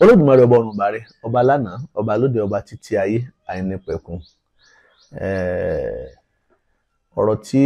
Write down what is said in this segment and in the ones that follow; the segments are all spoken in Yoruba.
Olódùmarè ọba ọ̀run bàrẹ̀, ọba lánàá, ọba lóde, ọba títí ayé, àìnípẹ̀kun. Ọ̀rọ̀ tí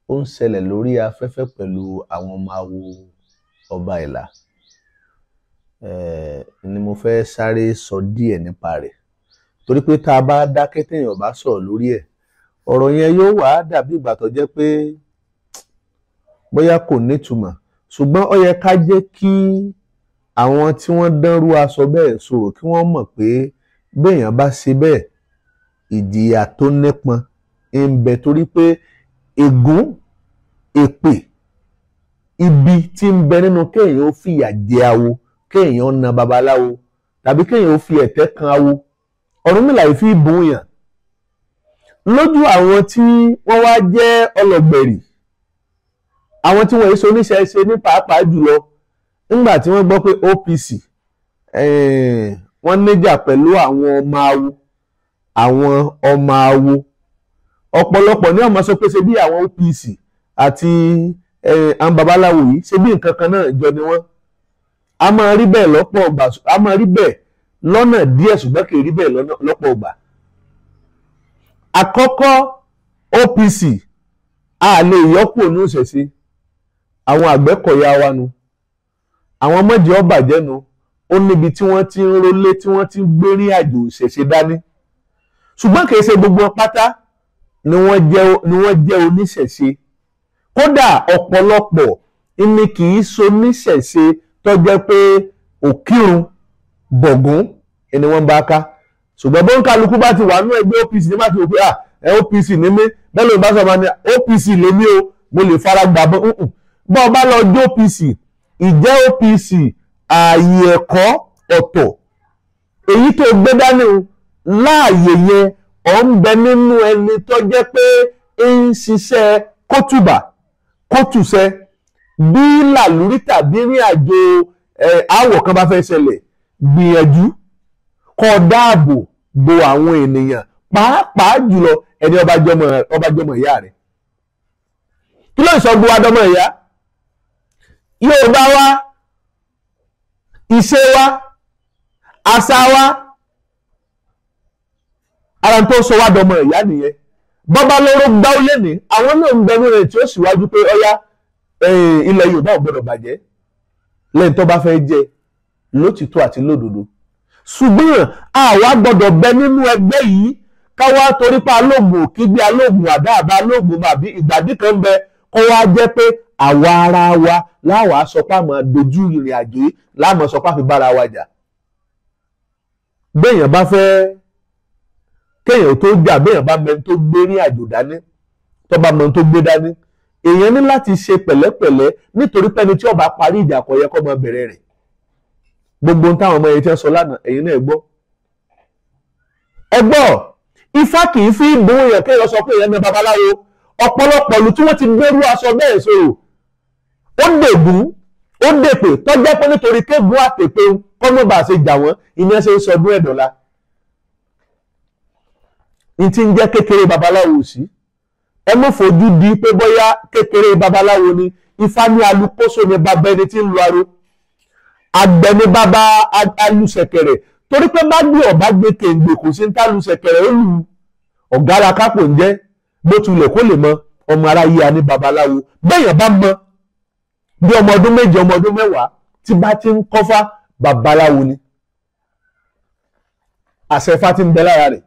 ó ń ṣẹlẹ̀ lórí afẹ́fẹ́ pẹ̀lú àwọn ọmọ awo ọba Ìlà ni mo fẹ́ sáré sọ díẹ̀ nípa rẹ̀, torí pé tá a bá dákẹ́ téèyàn bá sọ̀rọ̀ lórí ẹ̀, ọ̀rọ̀ yẹn yóò wá dàbí ìgbà tó jẹ́ pé bóyá kò nítumọ̀, ṣùgbọ́n ó yẹ ká jẹ́ kí àwọn tí wọ́n dánrú aṣọ bẹ́ẹ̀ sọ̀rọ̀ kí wọ́n mọ̀ pé béèyàn bá ṣe bẹ́ẹ̀ ìjìyà tó nípọn ń bẹ, torí pé ègún, èpè, ibi tí ń bẹ nínú kéèyàn ó fìyà jẹ awo, kéèyàn na babaláwo, tàbí kéèyàn ó fi ẹ̀tẹ́ kan awo, Ọ̀rúnmìlà yìí fi bùn yàn. Lójú àwọn tí wọ́n wá jẹ́ ọlọ̀gbẹ̀rì, àwọn tí wọ́n yìí ṣoníṣẹ̀ṣe ní pàápàá jùlọ, nígbà tí wọ́n gbọ́ pé OPC wọ́n níjà pẹ̀lú àwọn ọmọ awo, ọ̀pọ̀lọpọ̀ ní ọmọ sọ pé ṣe bí àwọn OPC àti àwọn babaláwo yìí ṣe bí nǹkan kan náà jọ ni wọ́n. A máa rí bẹ́ẹ̀ lọ́pọ̀ ọgbà, a máa rí bẹ́ẹ̀ lọ́nà díẹ̀, ṣùgbọ́n kì í rí bẹ́ẹ̀ lọ́pọ̀ ọgbà. Àkọ́kọ́, OPC a lè yọkù ní òṣèṣe, àwọn Àgbẹ̀kọ̀yà wa nu, àwọn mọ́jì ọbàjẹ́ nu, ó níbi tí wọ́n ti ń rólé, tí wọ́n ti ń gbérí àjò òṣèṣe dání. Ṣùgbọ́n kì í ṣe gbogbo pátá ni wọ́n jẹ́ oníṣẹ̀ṣe. Kódà ọ̀pọ̀lọpọ̀ ni kì í ṣoníṣẹ̀ṣe tó jẹ́ pé òkírun bọ̀gún ni wọ́n bá ká. Ṣùgbọ́n bó ń kálukú bá ti wà nínú ẹgbẹ́ OPC ní máa ti wò pé OPC ní mí, bẹ́ẹ̀ ló bá sọ ma ní OPC lèmi o, mo lè fara gbà bọ́. Bọ́ ọ bá lọ jó OPC, ìjẹ́ OPC ààyè ẹ̀kọ́ ọ̀tọ̀, èyí tó gbé dání láàyè yẹn ọ̀ ń bẹ nínú ẹni tó jẹ́ pé ń ṣiṣẹ́ kótùbà kótùṣẹ́, bí làlúrí tàbí rìn àjò àwọ̀ kan bá fẹ́ ṣẹlẹ̀, gbìyànjú kó dáàbò bo àwọn ènìyàn, pàápàá jùlọ ẹni ọba jọmọ ìyá rẹ̀. Kí ló ń sọ gbogbo adọmọ ìyá? Yorùbá wa, ìṣe wa, àṣà wa, ara tó sọ wá dọmọ ìyá nìyẹn. Bọ́bá lóró gbá ó lẹ́ni, àwọn náà ń bẹnu rẹ̀ tí ó síwájú pé ọyá ilẹ̀ Yorùbá ò gbọdọ̀ bàjẹ́ lẹ́yìn tó bá fẹ́ jẹ lótìtọ́ àti lódodo. Ṣùgbọ́n àwa gbọdọ̀ bẹ nínú ẹgbẹ́ yìí káwá torí pa alóògùn òkígbé, alóògùn àdá àbá, alóògùn màbí ìgbàdí kan bẹ kó wá jẹ́ pé àwa ara wa láwàá sọ pé àmọ́ dojú ìrìn àjò yìí láàmú sọ pé àfi bára wa jà. Béèyàn bá fẹ́ kéèyàn tó jà, béèyàn bá mẹ́ni tó gbé ní àjò dání, tó bá mẹ́ni tó gbé dání, èèyàn ní láti ṣe pẹ̀lẹ́pẹ̀lẹ́, nítorí pé ẹni tí ó bá parí ìjà kò yẹ kó máa bẹ̀rẹ̀ rẹ̀. Gbogbo ohun táwọn ọmọ yẹn ti sọ lánàá, ẹ̀yin náà gbọ́. Ẹ gbọ́, Ifá kì í fi bùn yẹn kéèyàn sọ pé èèyàn ní babaláwo. Ọ̀pọ̀lọpọ̀ ìlú tí wọ́n ti gbérú aṣọ bẹ́ẹ̀ sọ̀rọ̀, ó dègún, ó dèpè, tó jẹ́ pé nítorí kégún àtèpé kọ́mọ́ bá ṣe jà wọ́n, ìyẹn ṣe ń sọdún ẹ̀dọ̀la. Ní ti ń jẹ́ kékeré babaláwo sí, ẹ mú fojú di pé bóyá kékeré babaláwo ni. Ifá ní alukóso ni bàbá ẹni tí ń lu aro, àgbẹ̀ ni bàbá alùsẹ̀kẹ̀rẹ̀, torí pé má gbé ọ̀bá gbé kéǹgbè kò sí ń tá alùsẹ̀kẹ̀rẹ̀ ó lu ọ̀gára kápò ń jẹ́, bó tulẹ̀ kó lè mọ ọmọ aráyé a ní babaláwo. Bẹ́ẹ̀yàn bá mọ bí ọmọ ọdún méje, ọmọ ọdún mẹ́wàá tí bá ti ń kọ́fá, babaláwo ni. Àṣẹ Ifá ti ń bẹ lára rẹ̀.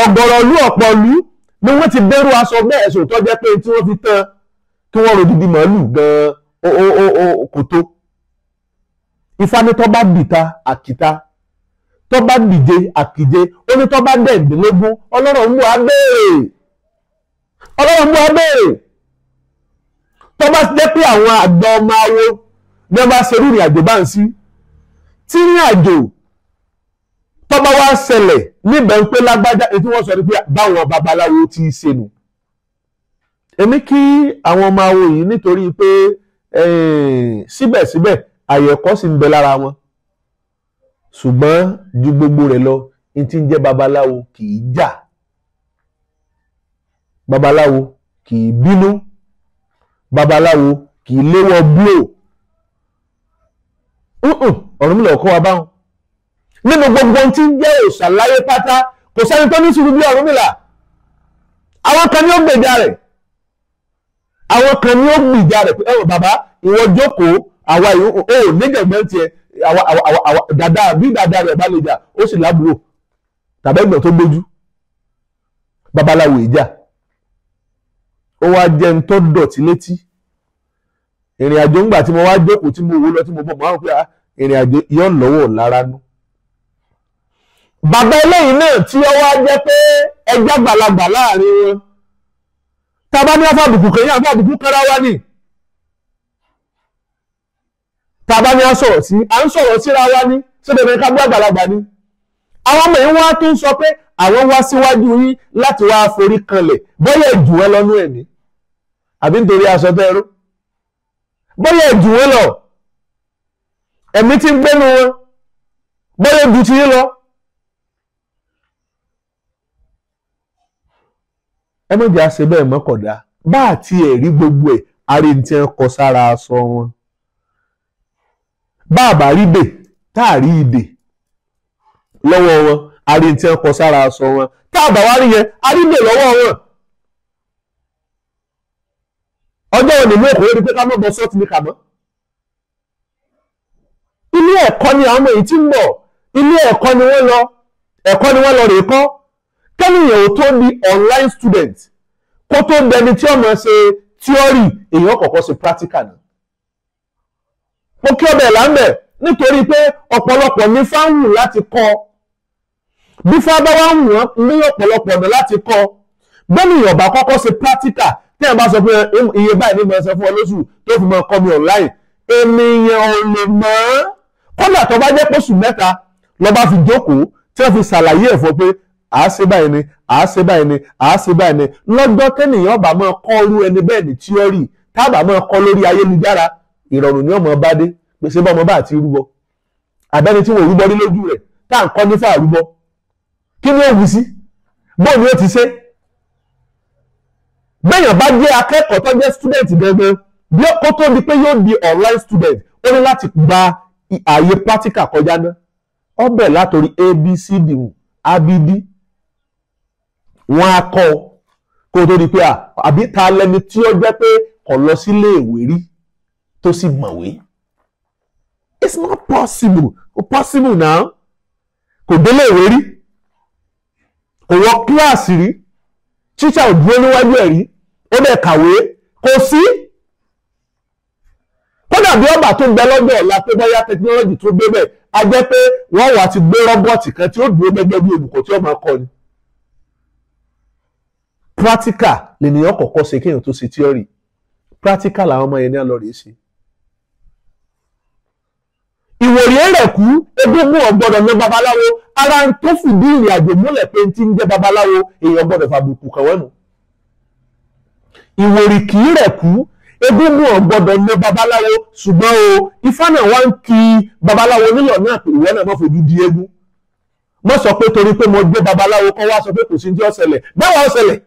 Ọ̀gọ̀rọ̀ ìlú, ọ̀pọ̀ ìlú ni wọ́n ti bẹ̀rù aṣọ bẹ́ẹ̀ sọ tó jẹ́ pé tí wọ́n fi tán kí wọ́n ro dídí màálù gan-an kò tó. Ifá ní tó bá dìta àkìta, tó bá dìje àkìje, ó ní tó bá dẹ̀ẹ̀dínlógún, Ọlọ́run mú wa béèrè. Ọlọ́run mú wa béèrè. Tó bá jẹ́ pé àwọn àgbà ọmọ awo ní wọ́n bá ṣe rírìn àjò bá ń sí, tí ní àjò tó bá wá ṣẹlẹ̀ níbẹ̀ ń pé lágbájá, ètò wọ́n sọ ní pé báwọn babaláwo ti ṣe nù. Èmi kí àwọn ọmọ awo yìí nítorí pé síbẹ̀síbẹ̀ àyẹ̀kọ́ sì ń bẹ lára wọn. Ṣùgbọ́n ju gbogbo rẹ̀ lọ, ní tí ń jẹ́ babaláwo kì í jà, babaláwo kì í bínú, babaláwo kì í léwọ́ blow. Ọ̀rúnmìlà ò kọ́ wa báwọn. Nínú gbogbo ohun tí ń jẹ́ òòṣà láyé pátá kò sẹ́ni tó ní sùúrù bí Ọ̀rúnmìlà. Àwọn kan ní ó gbèjà rẹ̀, àwọn kan ní ó gbìjà rẹ̀ pé ẹ̀wọ̀n bàbá ìwọ jókòó àwa ò nígbẹ̀gbẹ́ tiẹ̀ dàda bí dàda rẹ̀ bá lè jà ó sì lábúrò tàbí ẹ̀gbọ́n tó gbójú. Babaláwo ìjà ó wá jẹ́ ń tó dọ̀tí létí. Ìrìn àjò ńgbà tí mo wá jókòó tí mo wó lọ tí mo bọ̀ máa ń pè á ìrìn àjò yóò lọ́wọ́ lára nú. Bàbá eléyìí náà tí ó wá jẹ́ pé ẹgbẹ́ àgbàlagbà láàrin wọn tá a bá ní àfàbùkù kan yín àfàbùkù kan ráwá ní tá a bá ní à ń sọ̀rọ̀ síra wá ní síbẹ̀ ní ká gbọ́ àgbàlagbà ní. Àwọn ọmọ yìí wá tún sọ pé àwọn wá síwájú yín láti wá forí kanlẹ̀ bóyá ìjù wọn lọ́nú ẹ̀mí àbí nítorí aṣọ tẹ́rú bóyá ìjù wọn lọ ẹ̀mí tí ń gbénu wọn bóyá ìjù ti yín lọ. Ẹ méjì á ṣe bẹ́ẹ̀ mọ́kàndá bá àti ẹ̀rí gbogbo ẹ̀ arí ní tí wọ́n kọ sára aṣọ wọn. Bá àbá rí dè tá à rí ìdè lọ́wọ́ wọn arí ní tí wọ́n kọ sára aṣọ wọn tá àbá wá rí yẹn arí dè lọ́wọ́ wọn. Ọjọ́ òní mú èkó lórí pé ká mọ̀ bọ́ sọ́ọ̀tì ní kàmọ́. Ilé ẹ̀kọ́ ni àwọn ọmọ yìí ti ń bọ̀, ilé ẹ̀kọ́ ni wọ́n lọ rèé kọ́. Kẹ́nìyàn ò tó di online student kó tó dẹni tí ọmọ ṣe theory èèyàn kọ̀ọ̀kan ṣe practical náà. Mo kí ọbẹ̀ láńbẹ̀ nítorí pé ọ̀pọ̀lọpọ̀ ní fáwùn láti kọ́ bí fábá wá wù wọ́n ní ọ̀pọ̀lọpọ̀ ọ̀nà láti kọ́ gbẹ́nìyàn bá kọ́kọ́ ṣe practical tí ẹ̀ bá sọ pé iye báyìí ní ìmọ̀ fún ọ lóṣù tó fi máa kọ́ mi online ènìyàn ò lè mọ̀ ọ́n kódà tó bá jẹ́ pósù mẹ́ta lọ bá fi jókòó tí wọ́n fi ṣàlàyé ẹ̀ fún pé àáṣe báyìí ni àáṣe báyìí ni àáṣe báyìí ni lọ́jọ́ kẹ́nìyàn bá máa kọ́ irú ẹni bẹ́ẹ̀ ní tíọ́rì tábà máa kọ́ lórí ayélujára ìrọ̀rùn ni ọmọ bá dé pèsè bá ọmọ bá àti rúbọ àbẹ́ni tí wọ́n rúbọ rí lójú rẹ̀ tá à ń kọ́ nífà rúbọ kí ni ó wù sí bóun ni ó ti ṣe. Bẹ́ẹ̀yàn bá jẹ́ akẹ́kọ̀ọ́ tó jẹ́ student gangan bí kó tó di pé yóò di online student ó ní láti gba ààyè practical kọjá náà ọbẹ̀ látòrí abcd abd wọn á kọ́ kó tó di pé àbí ta lẹni tí ó jẹ́ pé kò lọ sílé ìwé rí tó sì mọ̀wé. It's not possible possible now kò délé ìwé rí kò wọ kíláàsì rí tíṣà ò dúró níwájú ẹ̀ rí ó dẹ̀ kàwé kò sí. Kódà bí ọba tó gbẹ lọ́jọ́ ọ̀la pé bóyá tẹkinọ́lọ́jì tó gbé bẹ́ẹ̀ a jẹ́ pé wọ́n wà ti gbé rọ́bọ̀tì kan tí ó dúró gẹ́gẹ́ bí olùkọ́ tí ó máa kọ́ ni. Practical lènìyàn kọ̀ọ̀kan ṣe kéèyàn tó ṣe theory practical làwọn ọmọ yẹn ní àlọ́ rèé ṣe. Ìwòrì rẹ̀ kú egúngún ọ̀gbọ́dọ̀ ní babaláwo ara ń tó fìdí ìrìn àjò múlẹ̀ pé tí ń jẹ́ babaláwo èèyàn gbọ́dọ̀ fàbùkù kàn wọ́n nù. Ìwòrì kì í rẹ̀ kú egúngún ọ̀gbọ́dọ̀ ní babaláwo ṣùgbọ́n o ifá náà wá ń kí babaláwo nílò náà pé ìwọ náà má fojú di eégún. Má sọ pé torí pé mo gbé babaláwo kọ́ wá sọ pé kò sí ní tí ó ṣẹlẹ̀ báwa ó ṣẹlẹ̀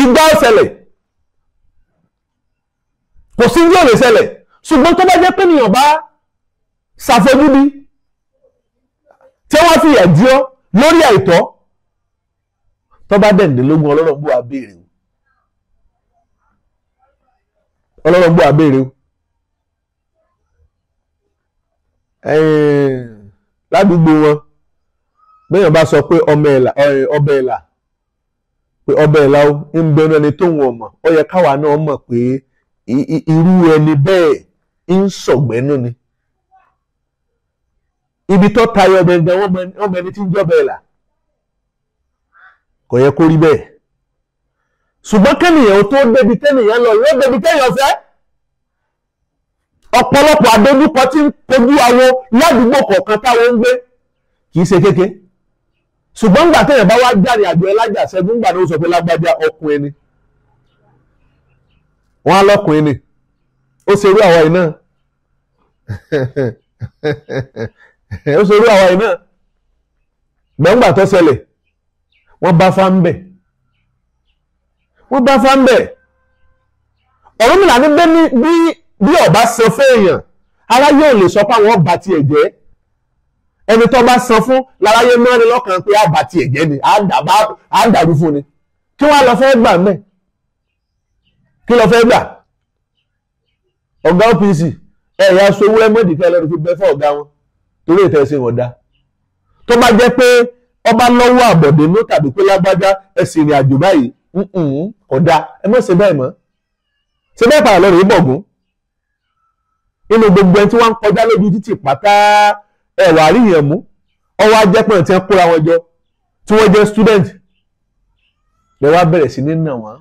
ìgbà ó ṣẹlẹ̀ kò sí ní tí ó lè ṣẹlẹ̀ ṣùgbọ́n tó bá jẹ́ pé ènìyàn bá ṣàfojúdi tí wọ́n fi ẹ̀dí ọ́ lórí àìtọ́ tó bá dẹ̀ǹdínlógún ọlọ́rọ̀ bó abéèrè o ọlọ́rọ̀ bó abéèrè o ládùúgbò wọn béèyàn bá sọ pé ọbẹ̀ ẹ̀là ó ń bẹnu ẹni tó wọn mọ̀ ó yẹ káwa náà mọ̀ pé irú ẹni bẹ́ẹ̀ ń sọ̀gbẹ́nú ni ibi tó tayọ gbẹngàn wọ́n mẹni tí ń jọba ẹ̀là kò yẹ kó rí bẹ́ẹ̀ ṣùgbọ́n kẹ́nìyàn tó débi tẹ́nìyàn lọ yóò débi tẹ́yàn fẹ́ ọ̀pọ̀lọpọ̀ àdójúkọ tí ń kojú àwọn ládùúgbò kọ̀ọ̀kan táwọn ń gbé kì í ṣe kéke ṣùgbọ́n nígbà tẹ́yàn bá wá jáde àjọ ẹlájà ṣẹ́gun nígbà tó sọ pé lágbájá ọkùnrin ni wọ́n á lọ́kùnrin ni ó ṣe irú àwa yìí náà ó ṣe irú àwa yìí náà gbẹ̀ngbà tó ṣẹlẹ̀ wọ́n bá fá ń bẹ̀ Ọ̀rúnmìlà ní bí bí ọba san fún èèyàn aráyé ò lè sọ pé àwọn ọba tiẹ̀ jẹ́ ẹni tó bá san fún láráyé mọ́rin lọ́kàn pé àbá tiẹ̀ jẹ́ ni à ń dàrú fún ni kí wọ́n á lọ fẹ́ gbà mẹ́ kí lọ fẹ́ gbà ọ̀gá OPC ẹ̀yà sowó ẹ̀mọ́dì kẹ́ lọ́dún fi bẹ́ fún ọ̀gá wọn torí ìtẹ̀sí wọn dá tó bá jẹ́ pé ọba lọ́wọ́ àbọ̀dé ló tàbí pé lágbájá ẹ̀sìn ìrìn àjò báyìí ọ̀dà ẹ mọ̀ ṣe bẹ́ẹ̀ mọ́ ṣe bẹ́ẹ̀ pààrọ̀ lọ́rọ̀ ìbọ̀gún nínú gbogbo ẹni tí wọ́n ń kọjá lójú títì pátá ẹ̀wà àríyàn mú ọwọ́ ajẹ́pọ̀ tí wọ́n kóra wọn jọ tí wọ́n jẹ́ student lè wá bẹ̀rẹ̀ sí ní nà wọ́n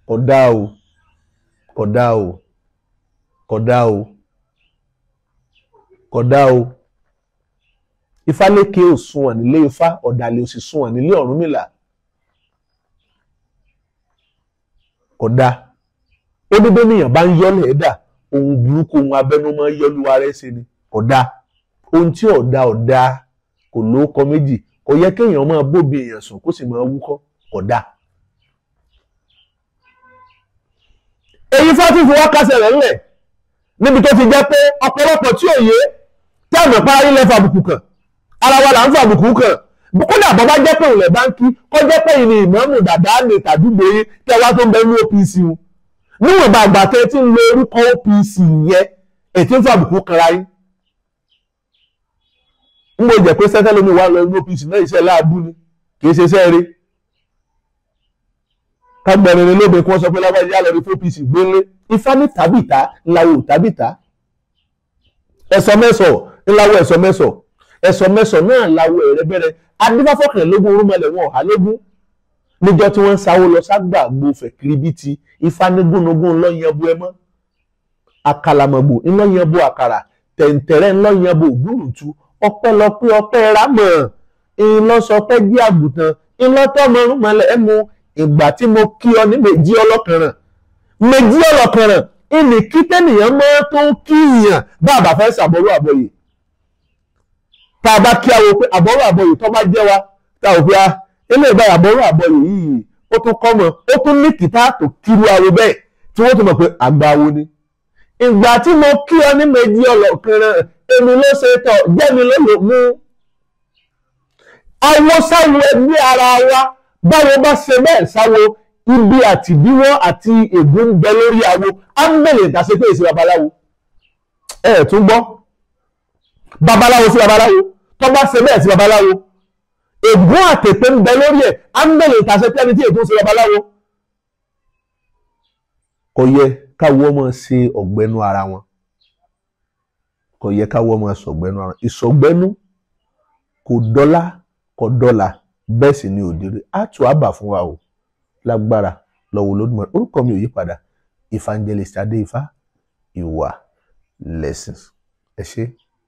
kódà o kódà o kódà o kódà o Ifálékè ò sunwọ̀n nílé Ifá ọ̀dàlẹ̀ ò sì sunwọ̀n nílé Ọ̀rúnmìlà kódà ó ní bẹ́ẹ̀ nìyàn bá ń yọ́lẹ̀ ẹ̀dà ohun burúkú ohun abẹnumọ́ yọ́lúwa rẹ̀ ṣe ni kódà ohun tí ọ̀dà kò lóókọ méjì kò yẹ kéèyàn máa bóbi èèyàn sùn kó sì máa wúkọ́ kódà. èyí fọ́tún fi wá kásẹ̀ rẹ̀ ńlẹ̀ níbi tó ti jẹ́ pé ọ̀pọ̀lọpọ̀ tí ò yé tí àmọ̀ parí lẹ́ fàbùkù kàn ara wa là ń fàbùkù kàn kódà bọ́ bá jẹ́ pé òun lẹ̀ bá ń kí kó jẹ́ pé ìní ìmọ̀ọ́mù dàdá ní tàbí gbòye tẹ́ wá tó ń bẹ ní OPC wọn níwọ̀n bá àgbà tẹ́ tí ń lo orúkọ OPC yẹn ètí ń fàbùkù kanra yín ń bò jẹ́ pé sẹ́tẹ́ lómi wà lọ ní OPC náà iṣẹ́ láàbù ni kì í ṣe iṣẹ́ rí kágbẹ̀rin ni lóbe kí wọ́n sọ pé lágbàá ìyá lọ́ọ́ ní OPC gbélé Ifá ní tàbíta ńláwó tàbíta ẹ̀sọ́ mẹ́sọ̀ ńláwó ẹ̀sọ́ mẹ́sọ̀ ẹ̀sọ́ mẹ́sọ̀ náà láwọ ẹ̀rẹ́ bẹ̀rẹ̀ adífáfọ́kànlélógún orúmọlẹ̀ wọn ọ̀hálógún níjọ́ tí wọ́n ń sáwó lọ ságbà gbòfẹ̀ kiribiti Ifá ní gúnugún ńlọ́yẹ̀bù ẹmọ́ àkàlàmọ̀gbò ńlọ́yẹ̀bù àkàrà tẹ̀ǹtẹ̀rẹ̀ ńlọ́yẹ̀bù ògbúrùtù ọpẹ́lọpẹ́ ọpẹ́ rámọ̀ ńlọ́sọpẹ́ jí àgùntàn ńlọ́tọ́mọrúnmọlẹ̀ ẹmu ìgbà tí mo kí ọ ní méjì ọlọ́kànràn ìní kí tẹ́nìyàn mọ́ tó ń kíyàn bá àbá fẹ́ ṣàbọ̀rú àbọ̀yè tá a bá kí a wo pé àbọ̀rú àbọ̀yè tó bá jẹ́ wa tá a ò fi ilé ìbá àbọ̀rú àbọ̀yè yìí ó tún kọ́ mọ́ ó tún ní kìtá tó kíru awo bẹ́ẹ̀ tí wọ́n tún mọ̀ pé àgbà wo ni ìgbà tí mo kí ọ ní méjì ọlọ́kànràn èmi ló ṣe tọ̀ jẹ́mi ló lò mú awo sáwo ẹgbẹ́ ara wa báwo bá ṣe bẹ́ẹ̀ sáwo ibi àtìbíwọ́ àti ègún bẹ lórí awo ámbẹ̀lẹ̀ ìdásẹ́ pé èsì babaláwo tún gbọ́ babaláwo sí babaláwo tó bá ṣe bẹ́ẹ̀ sí babaláwo ègún àtèpé ń bẹ lórí ẹ̀ ámbẹ̀lẹ̀ ìdásẹ́ pé ẹni tí ètò ń ṣe babaláwo kò yẹ káwọ́ ọmọ ṣe ọ̀gbẹ́nu ara wọn kò yẹ káwọ́ ọmọ ṣọ̀gbẹ́nu ara wọn ìṣọ̀gbẹ́nu kò dọ́là kò dọ́là bẹ́ẹ̀ sì ni òdèrè á tù á bà fún wa o lágbára lọ́wọ́ Olódùmarè orúkọ mi ò yí padà Evangelist Adéifá ìwà lessons ẹ ṣé.